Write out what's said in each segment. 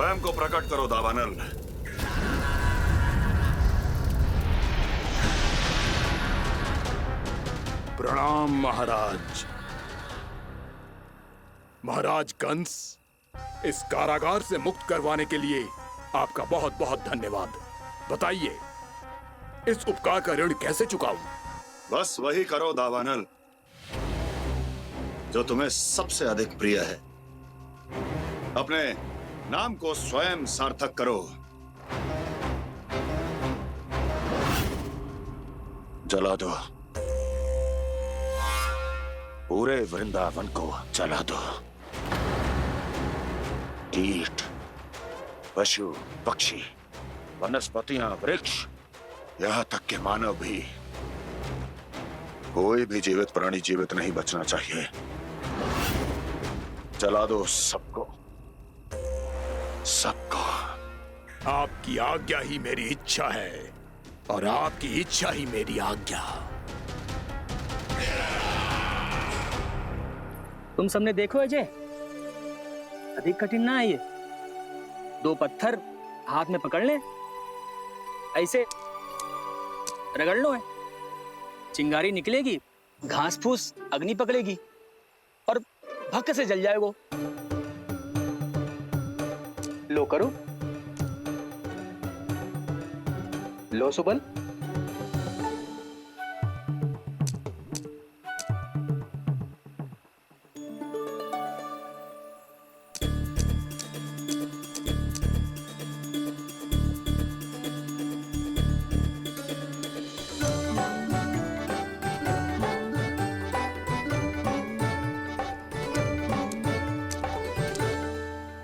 स्वयं को प्रकट करो दावानल। प्रणाम महाराज। महाराज कंस, इस कारागार से मुक्त करवाने के लिए आपका बहुत बहुत धन्यवाद। बताइए, इस उपकार का ऋण कैसे चुकाऊं? बस वही करो दावानल जो तुम्हें सबसे अधिक प्रिय है। अपने नाम को स्वयं सार्थक करो। जला दो, पूरे वृंदावन को जला दो। कीट, पशु, पक्षी, वनस्पतियां, वृक्ष, यहां तक कि मानव भी, कोई भी जीवित प्राणी जीवित नहीं बचना चाहिए। जला दो सबको, सबको। आपकी आज्ञा ही मेरी इच्छा है और आपकी इच्छा ही मेरी आज्ञा। तुम सबने देखो अजय, अधिक कठिन ना है ये। 2 पत्थर हाथ में पकड़ ले, ऐसे रगड़ लो है, चिंगारी निकलेगी, घास फूस अग्नि पकड़ेगी और भक्क से जल जाएगा। लो करो, लो सुबल।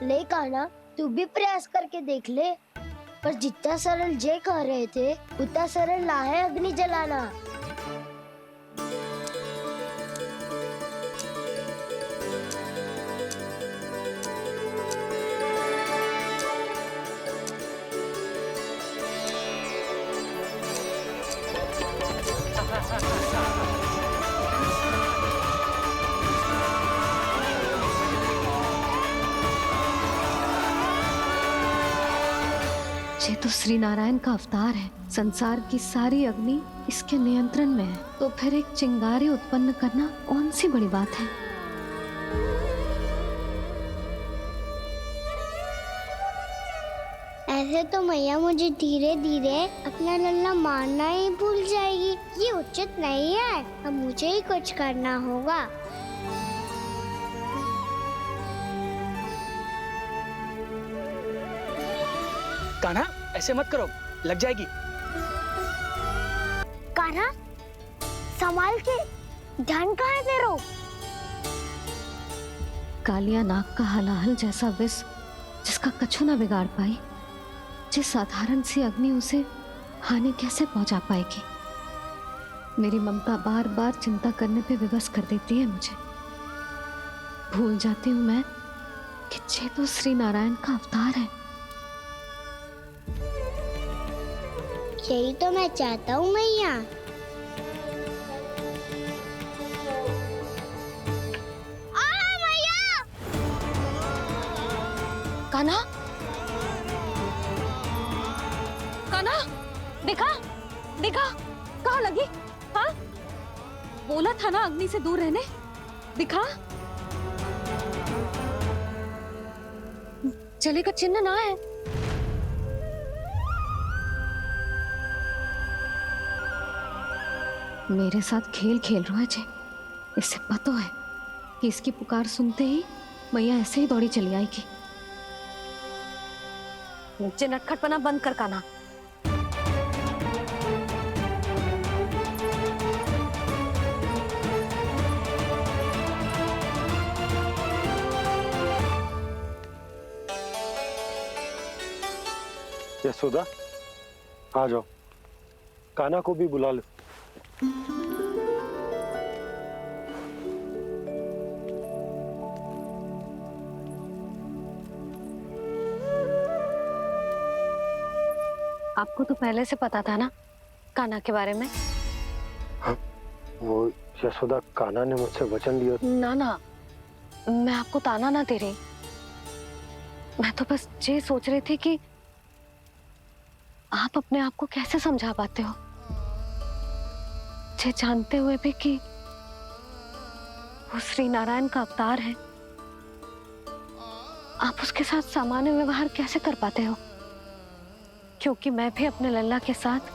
ले कान्हा, तू भी प्रयास करके देख ले। पर जितना सरल जय कह रहे थे उतना सरल ना है अग्नि जलाना। ये तो श्री नारायण का अवतार है। संसार की सारी अग्नि इसके नियंत्रण में है, तो फिर एक चिंगारी उत्पन्न करना कौन सी बड़ी बात है। ऐसे तो मैया मुझे धीरे धीरे अपना लल्ला मारना ही भूल जाएगी। ये उचित नहीं है, अब मुझे ही कुछ करना होगा। कान्हा, ऐसे मत करो, लग जाएगी। कान्हा, संभाल के, ध्यान कहाँ है तेरो? कालिया नाग का हलाहल जैसा विष जिसका कछु न बिगाड़ पाई, जिस साधारण सी अग्नि उसे हानि कैसे पहुंचा पाएगी। मेरी ममता बार बार चिंता करने पे विवश कर देती है मुझे। भूल जाती हूँ मैं कि ये तो श्री नारायण का अवतार है। यही तो मैं चाहता हूँ मैया। मैया! कान्हा, कान्हा, देखा देखा, कहाँ लगी? हाँ, बोला था ना अग्नि से दूर रहने। दिखा, जले का चिन्ह ना है। मेरे साथ खेल खेल रहा है जे। इससे पता है कि इसकी पुकार सुनते ही मैया ऐसे ही दौड़ी चली आएगी। नीचे नटखटपना बंद कर कान्हा। यशोदा, आ जाओ, कान्हा को भी बुला लो। आपको तो पहले से पता था ना कान्हा के बारे में? हाँ, वो यशोदा, कान्हा ने मुझसे वचन लिया। ना ना, मैं आपको ताना ना दे रही। मैं तो बस ये सोच रही थी कि आप अपने आप को कैसे समझा पाते हो, ये जानते हुए भी कि वो श्री नारायण का अवतार है। आप उसके साथ सामान्य व्यवहार कैसे कर पाते हो? क्योंकि मैं भी अपने लल्ला के साथ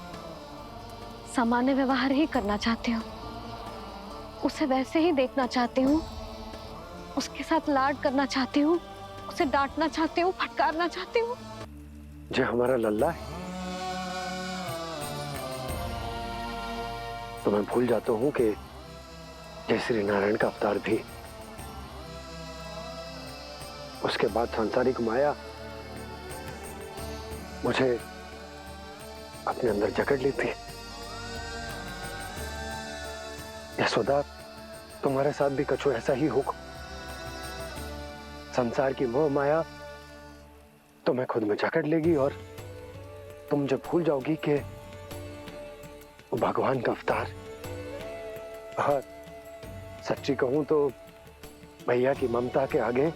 सामान्य व्यवहार ही करना चाहती हूँ, उसे वैसे ही देखना चाहती हूँ, उसके साथ लाड करना चाहती हूँ, उसे डांटना चाहती हूँ, फटकारना चाहती हूँ। जो हमारा लल्ला है तो मैं भूल जाता हूँ कि जय श्री नारायण का अवतार भी। उसके बाद सांसारिक माया मुझे अपने अंदर जकड़ लेती है। यशोदा, तुम्हारे साथ भी कछु ऐसा ही होगा। संसार की मोह माया तुम्हें खुद में जकड़ लेगी और तुम जब भूल जाओगी कि वो भगवान का अवतार। और सच्ची कहूं तो भैया की ममता के आगे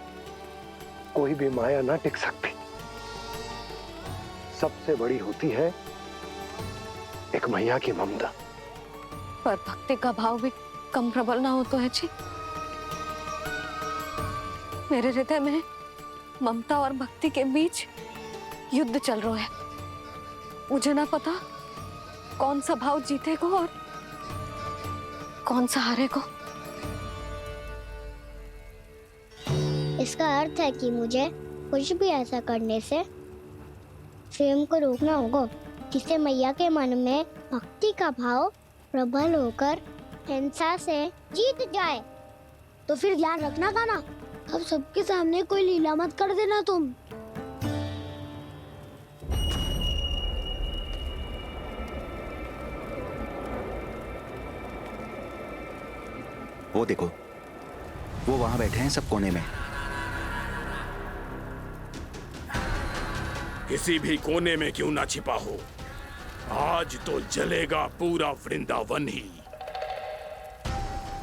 कोई भी माया ना टिक सकती। सबसे बड़ी होती है एक मैया की ममता। पर भक्ति का भाव भी कम प्रबल ना हो तो है जी। मेरे हृदय में ममता और भक्ति के बीच युद्ध चल रहा है। मुझे ना पता कौन सा भाव जीतेगा और कौन सा हारेगा। इसका अर्थ है कि मुझे कुछ भी ऐसा करने से स्वयं को रोकना होगा जिससे मैया के मन में भक्ति का भाव प्रबल होकर हिंसा से जीत जाए। तो फिर ध्यान रखना था ना, अब सबके सामने कोई लीला मत कर देना तुम। वो देखो, वो वहां बैठे हैं सब कोने में। किसी भी कोने में क्यों ना छिपा हो, आज तो जलेगा पूरा वृंदावन ही।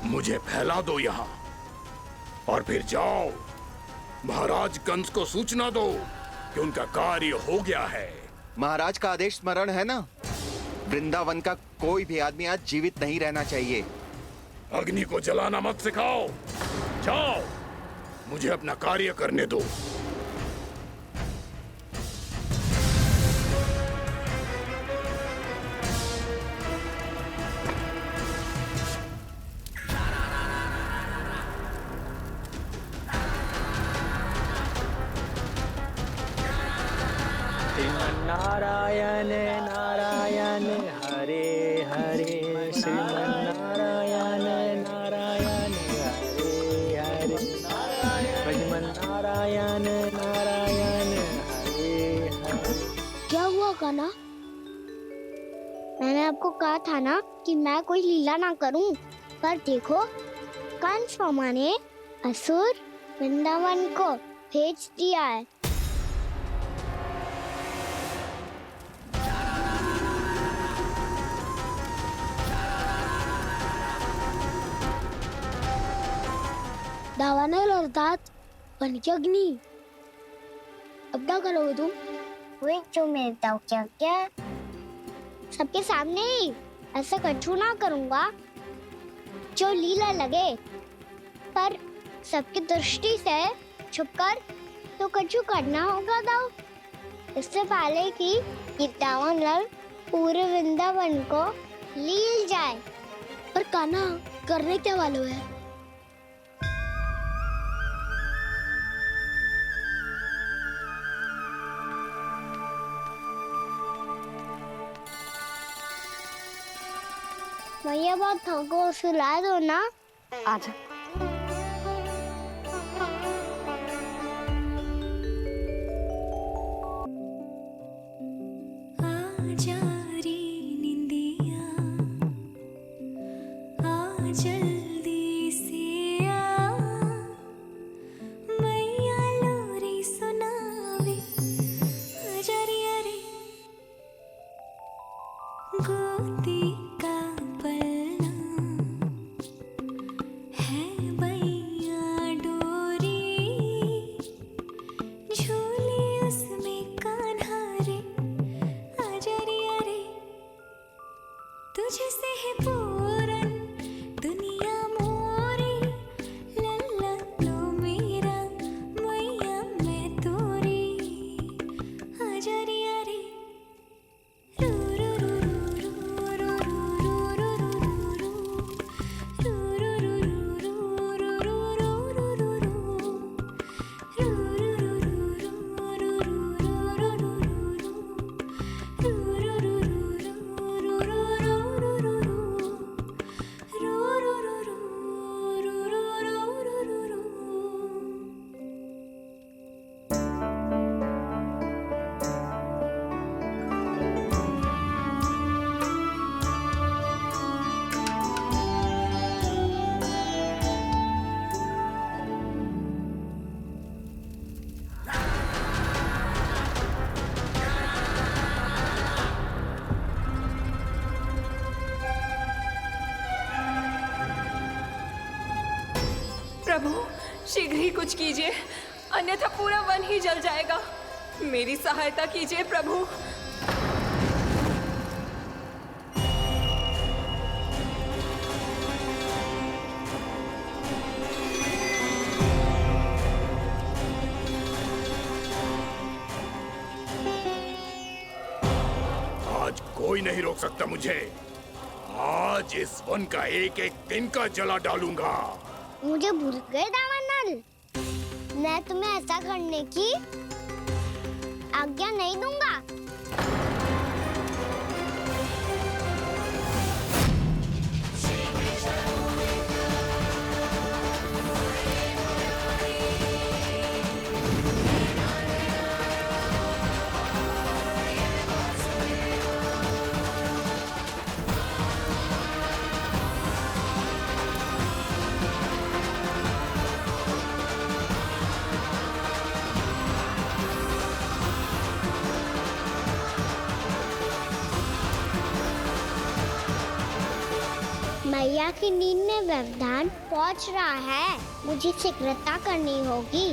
मुझे फैला दो यहां और फिर जाओ महाराज कंस को सूचना दो कि उनका कार्य हो गया है। महाराज का आदेश स्मरण है ना, वृंदावन का कोई भी आदमी आज जीवित नहीं रहना चाहिए। अग्नि को जलाना मत सिखाओ, जाओ मुझे अपना कार्य करने दो। नारायण नारायण हरे हरे, श्रीमन्नारायण नारायण हरे हरे, श्रीमन्नारायण नारायण हरे हरे। क्या हुआ कान्हा? मैंने आपको कहा था ना कि मैं कोई लीला ना करूं, पर देखो कंस मामा ने असुर वृंदावन को भेज दिया है। दावानल और दांत बन के अग्नि। अब क्या करोगे तुम? वही जो मेरे दाव क्या क्या सबके सामने ही ऐसा कछु ना करूंगा जो लीला लगे, पर सबकी दृष्टि से छुपकर तो कछु करना होगा दाव। इससे पहले कि ये दावानल पूरे वृंदावन को लील जाए। पर कान्हा करने क्या वाले है? भैया बहुत थको, सुला दो ना। आजा। गोदी का पलना है शीघ्र ही कुछ कीजिए, अन्यथा पूरा वन ही जल जाएगा। मेरी सहायता कीजिए प्रभु। आज कोई नहीं रोक सकता मुझे। आज इस वन का एक एक दिन का जला डालूंगा। मुझे भूल गए दामानल, मैं तुम्हें ऐसा करने की आज्ञा नहीं दूंगा। मैया की नींद में व्यवधान पहुंच रहा है, मुझे शीघ्रता करनी होगी।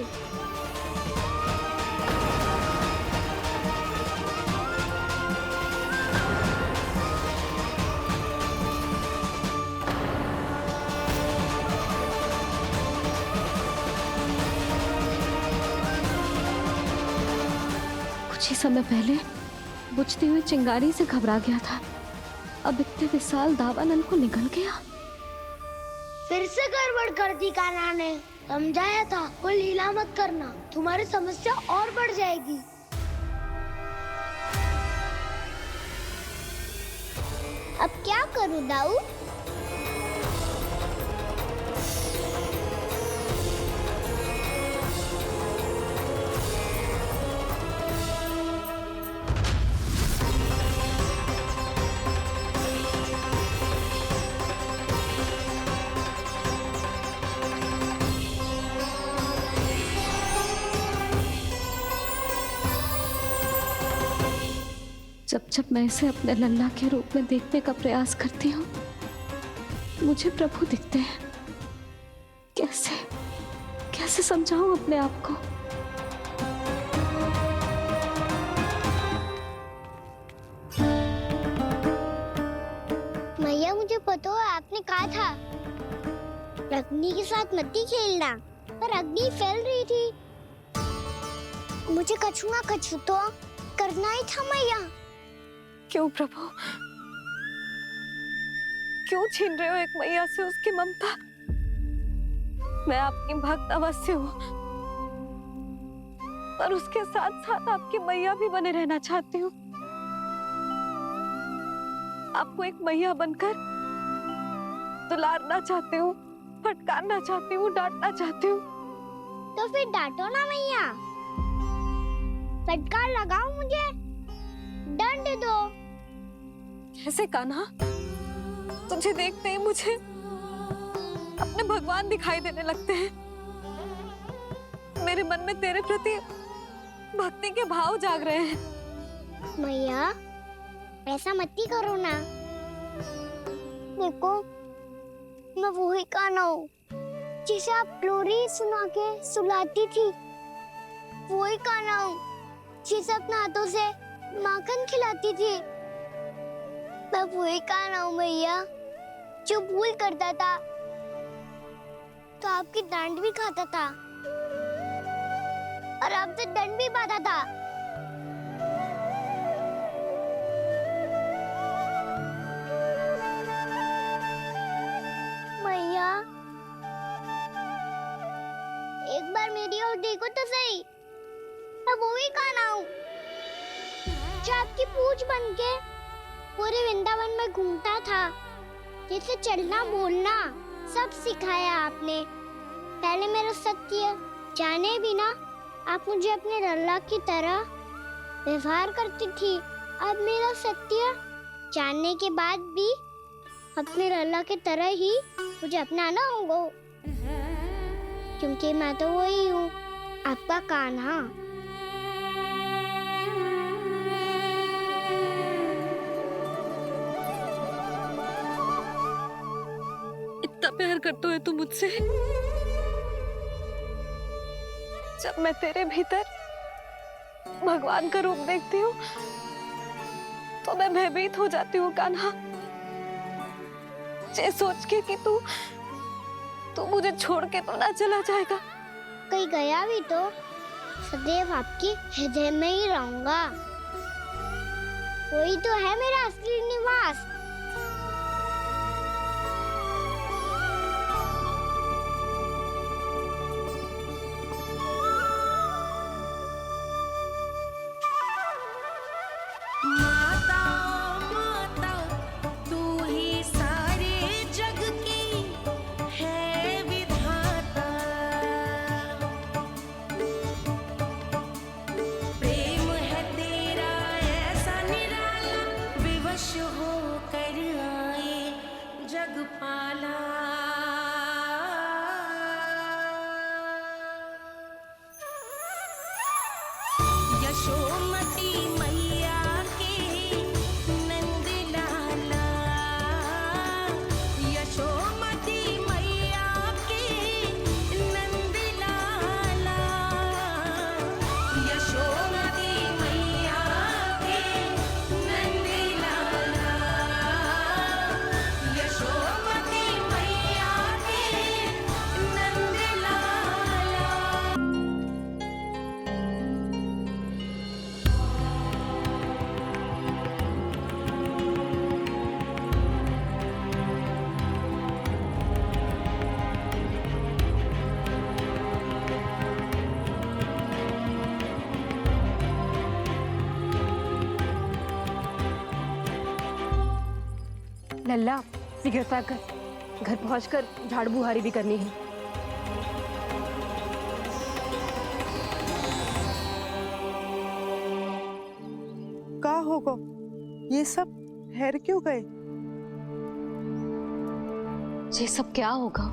कुछ ही समय पहले बुझती हुई चिंगारी से घबरा गया था, अब इतने विशाल दावानल को निगल गया। फिर से गड़बड़ कर दी कान्हा ने। समझाया था कोई लीला मत करना, तुम्हारी समस्या और बढ़ जाएगी। अब क्या करूं दाऊ? जब जब मैं इसे अपने लल्ला के रूप में देखने का प्रयास करती हूँ, मुझे प्रभु दिखते हैं। कैसे कैसे समझाऊं अपने आप को? मैया मुझे पता है आपने कहा था अग्नि के साथ मत ही खेलना, पर अग्नि फैल रही थी। मुझे कछु ना कछु तो करना ही था मैया। क्यों प्रभु, क्यों छीन रहे हो एक मैया से उसकी ममता? मैं आपकी भक्त अवश्य हूँ, पर उसके साथ साथ आपकी मैया भी बने रहना चाहती हूँ। आपको एक मैया बनकर दुलारना चाहती हूँ, फटकारना चाहती हूँ, डांटना चाहती हूँ। तो फिर डांटो ना मैया, फटकार लगाओ, मुझे दंड दो। कैसे कान्हा? तुझे देखते ही मुझे अपने भगवान दिखाई देने लगते हैं। मेरे मन में तेरे प्रति भक्ति के भाव जाग रहे हैं। मैया ऐसा मत ही करो ना। देखो मैं वही कान्हा हूँ जिसे आप लोरी सुना के सुलाती थी। वही कान्हा हूँ जिसे अपने हाथों से माखन खिलाती थी। मैं वही कान्हा हूँ मैया जो भूल करता था तो आपकी डांट भी खाता था और आपसे दंड भी पाता था। मैया एक बार मेरी ओर देखो तो सही। मैं वही कान्हा हूँ जो आपकी पूछ बनके पूरे वृंदावन में घूमता था। जैसे चलना बोलना सब सिखाया आपने। पहले मेरा सत्य जाने बिना आप मुझे अपने लल्ला की तरह व्यवहार करती थी। अब मेरा सत्य जानने के बाद भी अपने लल्ला की तरह ही मुझे अपनाना होगा, क्योंकि मैं तो वही हूँ, आपका कान्हा। इतना प्यार करते हो तुम मुझसे? जब मैं तेरे भीतर भगवान का रूप देखती हूँ तो मैं भयभीत हो जाती हूँ कान्हा। ये सोच के कि तू मुझे छोड़ के तो ना चला जाएगा। कहीं गया भी तो सदैव आपके हृदय में ही रहूंगा। वही तो है मेरा असली निवास। यशोमती मैया के नंद लाला, यशोमती मैया के नंद लाला, यशोमती मैया के नंद लाला, यशोमती मैया के नंद लाला। लल्ला शीघ्रता कर, घर पहुंचकर झाड़ बुहारी भी करनी है। का होगा? ये सब ठहर क्यों गए? ये सब क्या होगा?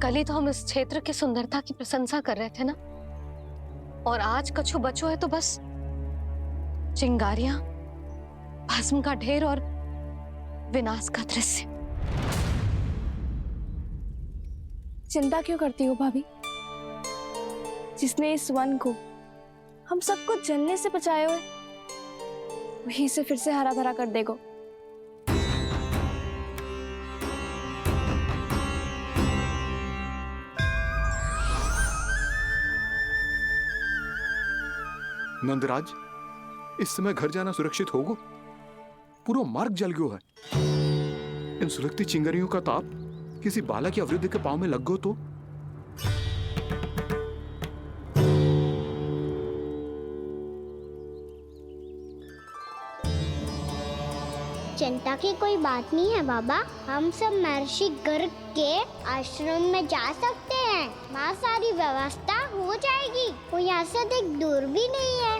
कल ही तो हम इस क्षेत्र की सुंदरता की प्रशंसा कर रहे थे ना, और आज कछु बचो है तो बस चिंगारियां, भस्म का ढेर और विनाश का दृश्य। चिंता क्यों करती हो भाभी? जिसने इस वन को हम सबको जलने से बचाए हुए, वही इसे फिर से हरा भरा कर देगा। नंदराज, इस समय घर जाना सुरक्षित होगा? पूरा मार्ग जल गयो है। इन सुलगती चिंगारियों का ताप किसी बालक या वृद्ध के पांव में लग गयो तो? चिंता की कोई बात नहीं है बाबा। हम सब महर्षि गर्ग के आश्रम में जा सकते हैं। वहाँ सारी व्यवस्था हो जाएगी। वो यहाँ से अधिक दूर भी नहीं है।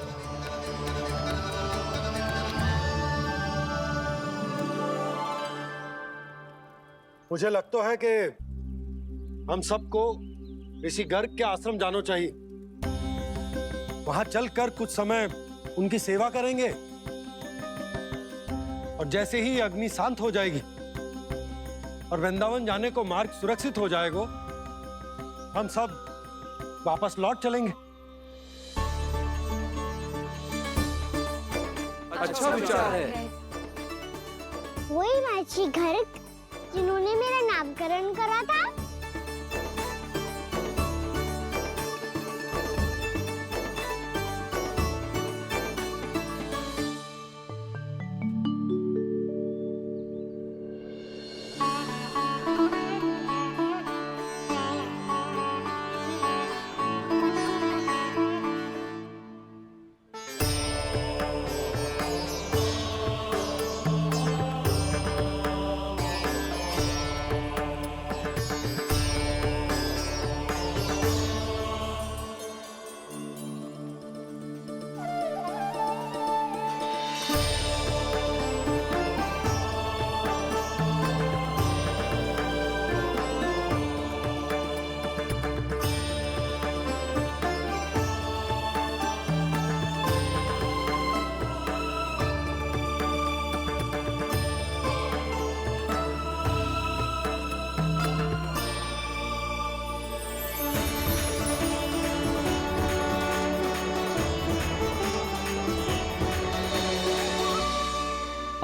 मुझे लगता है कि हम सबको ऋषि गर्ग के आश्रम जाना चाहिए। वहां चलकर कुछ समय उनकी सेवा करेंगे, और जैसे ही अग्नि शांत हो जाएगी और वृंदावन जाने को मार्ग सुरक्षित हो जाएगा, हम सब वापस लौट चलेंगे। अच्छा विचार है। वही महर्षि गर्ग जिन्होंने मेरा नामकरण करा था।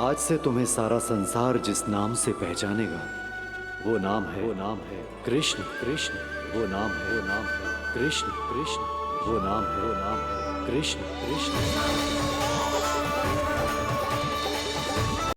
आज से तुम्हें सारा संसार जिस नाम से पहचानेगा वो नाम है कृष्ण कृष्ण। वो नाम है कृष्ण कृष्ण। वो नाम है कृष्ण कृष्ण।